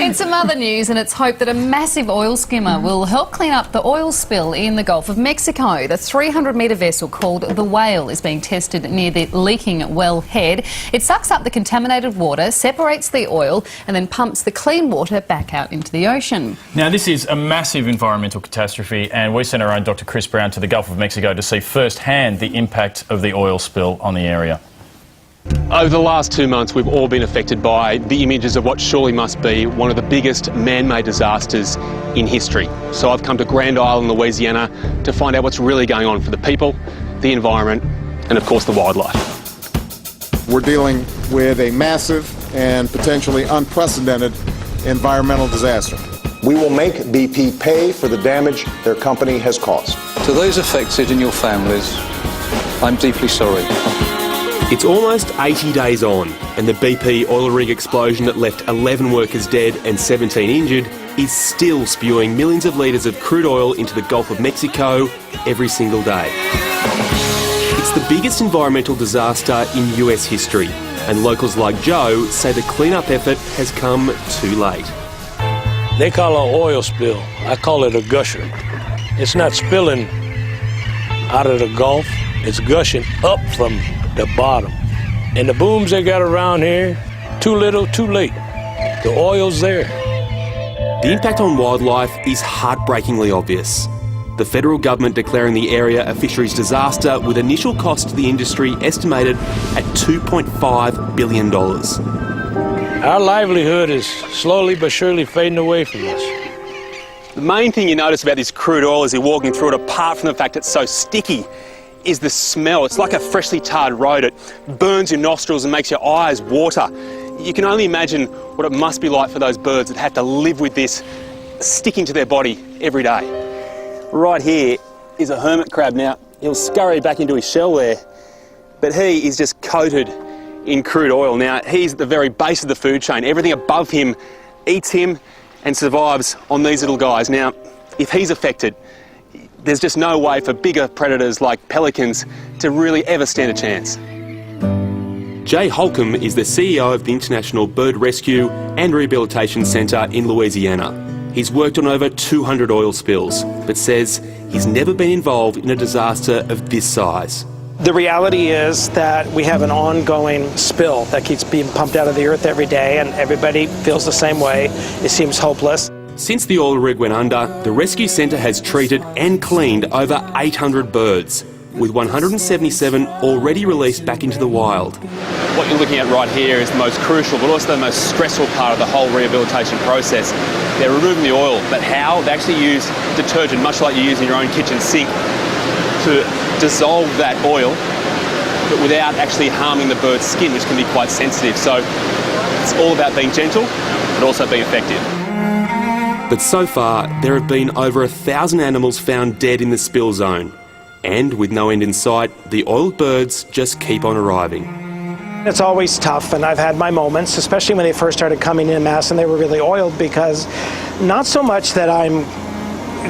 In some other news, and it's hoped that a massive oil skimmer will help clean up the oil spill in the Gulf of Mexico. The 300-metre vessel called the Whale is being tested near the leaking well head. It sucks up the contaminated water, separates the oil and then pumps the clean water back out into the ocean. Now, this is a massive environmental catastrophe, and we sent our own Dr. Chris Brown to the Gulf of Mexico to see firsthand the impact of the oil spill on the area. Over the last 2 months, we've all been affected by the images of what surely must be one of the biggest man-made disasters in history. So I've come to Grand Island, Louisiana, to find out what's really going on for the people, the environment, and of course the wildlife. We're dealing with a massive and potentially unprecedented environmental disaster. We will make BP pay for the damage their company has caused. To those affected and your families, I'm deeply sorry. It's almost 80 days on, and the BP oil rig explosion that left 11 workers dead and 17 injured is still spewing millions of litres of crude oil into the Gulf of Mexico every single day. It's the biggest environmental disaster in US history, and locals like Joe say the clean-up effort has come too late. They call it an oil spill. I call it a gusher. It's not spilling out of the Gulf, it's gushing up from the bottom. And the booms they got around here, too little, too late. The oil's there. The impact on wildlife is heartbreakingly obvious. The federal government declaring the area a fisheries disaster with initial cost to the industry estimated at $2.5 billion. Our livelihood is slowly but surely fading away from us. The main thing you notice about this crude oil as you're walking through it, apart from the fact it's so sticky, is the smell. It's like a freshly tarred road. It burns your nostrils and makes your eyes water. You can only imagine what it must be like for those birds that have to live with this sticking to their body every day. Right here is a hermit crab. Now, he'll scurry back into his shell there, but he is just coated in crude oil. Now, he's at the very base of the food chain. Everything above him eats him and survives on these little guys. Now, if he's affected, there's just no way for bigger predators like pelicans to really ever stand a chance. Jay Holcomb is the CEO of the International Bird Rescue and Rehabilitation Centre in Louisiana. He's worked on over 200 oil spills, but says he's never been involved in a disaster of this size. The reality is that we have an ongoing spill that keeps being pumped out of the earth every day, and everybody feels the same way. It seems hopeless. Since the oil rig went under, the rescue centre has treated and cleaned over 800 birds, with 177 already released back into the wild. What you're looking at right here is the most crucial, but also the most stressful part of the whole rehabilitation process. They're removing the oil, but how? They actually use detergent, much like you use in your own kitchen sink, to dissolve that oil, but without actually harming the bird's skin, which can be quite sensitive. So it's all about being gentle, but also being effective. But so far, there have been over 1,000 animals found dead in the spill zone. And with no end in sight, the oiled birds just keep on arriving. It's always tough, and I've had my moments, especially when they first started coming in mass and they were really oiled, because not so much that I'm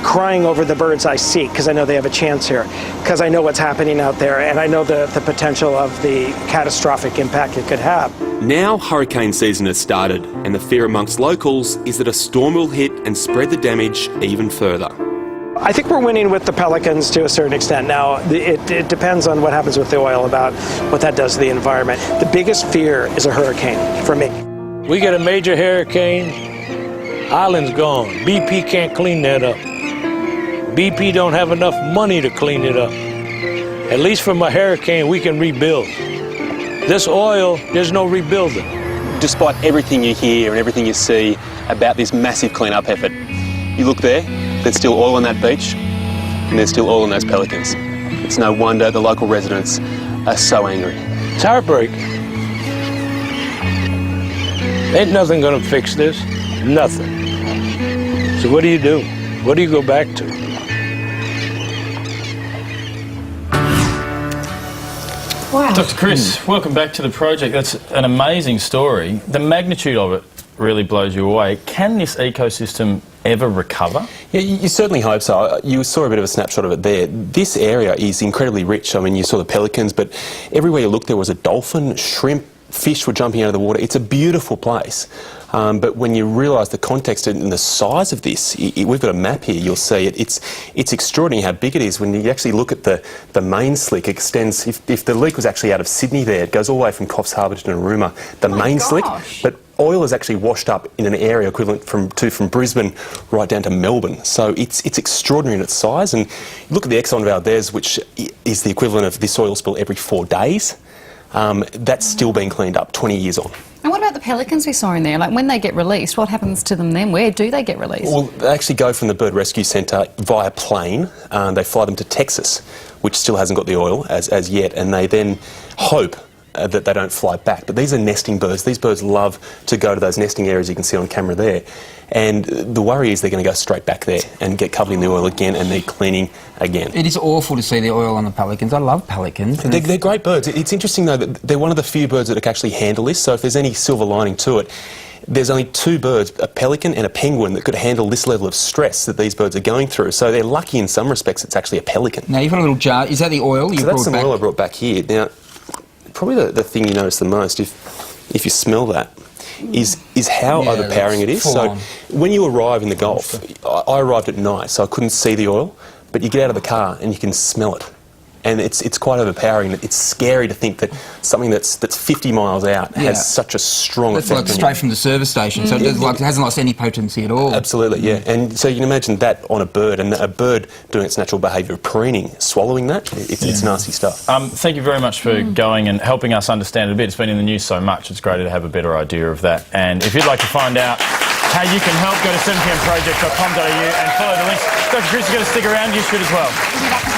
crying over the birds I see, because I know they have a chance here, because I know what's happening out there, and I know the potential of the catastrophic impact it could have. Now hurricane season has started, and the fear amongst locals is that a storm will hit and spread the damage even further. I think we're winning with the pelicans to a certain extent. Now, it depends on what happens with the oil, about what that does to the environment. The biggest fear is a hurricane for me. We get a major hurricane, island's gone. BP can't clean that up. BP don't have enough money to clean it up. At least from a hurricane, we can rebuild. This oil, there's no rebuilding. Despite everything you hear and everything you see about this massive clean-up effort, you look there, there's still oil on that beach, and there's still oil on those pelicans. It's no wonder the local residents are so angry. It's heartbreak. Ain't nothing gonna fix this, nothing. So what do you do? What do you go back to? Wow. Dr. Chris, welcome back to the project. That's an amazing story. The magnitude of it really blows you away. Can this ecosystem ever recover? Yeah, you certainly hope so. You saw a bit of a snapshot of it there. This area is incredibly rich. I mean, you saw the pelicans, but everywhere you looked there was a dolphin, shrimp, fish were jumping out of the water. It's a beautiful place. But when you realise the context and the size of this, we've got a map here, you'll see it. It's extraordinary how big it is. When you actually look at the main slick, it extends, if the leak was actually out of Sydney there, it goes all the way from Coffs Harbour to Narooma, the main slick. But oil is actually washed up in an area equivalent from Brisbane right down to Melbourne. So it's extraordinary in its size. And look at the Exxon Valdez, which is the equivalent of this oil spill every 4 days. That's still being cleaned up 20 years on. And what about the pelicans we saw in there? Like, when they get released, what happens to them then? Where do they get released? Well, they actually go from the Bird Rescue Centre via plane. They fly them to Texas, which still hasn't got the oil as yet, and they then hope that they don't fly back. But these are nesting birds. These birds love to go to those nesting areas you can see on camera there. And the worry is they're going to go straight back there and get covered in the oil again and need cleaning again. It is awful to see the oil on the pelicans. I love pelicans. They're great birds. It's interesting, though, that they're one of the few birds that can actually handle this. So if there's any silver lining to it, there's only 2 birds, a pelican and a penguin, that could handle this level of stress that these birds are going through. So they're lucky in some respects it's actually a pelican. Now, you've got a little jar. Is that the oil you brought back? So that's some oil I brought back here. Now, probably the thing you notice the most, if you smell that, is how overpowering it is. So when you arrive in the Gulf, I arrived at night, so I couldn't see the oil, but you get out of the car and you can smell it. And it's quite overpowering. It's scary to think that something that's 50 miles out has such a strong effect. That's like straight from the service station, so it hasn't lost any potency at all. Absolutely, yeah. And so you can imagine that on a bird, and a bird doing its natural behaviour of preening, swallowing that, it's nasty stuff. Thank you very much for going and helping us understand it a bit. It's been in the news so much, it's great to have a better idea of that. And if you'd like to find out how you can help, go to 7pmproject.com.au and follow the links. Dr. Chris, you've got to stick around, you should as well.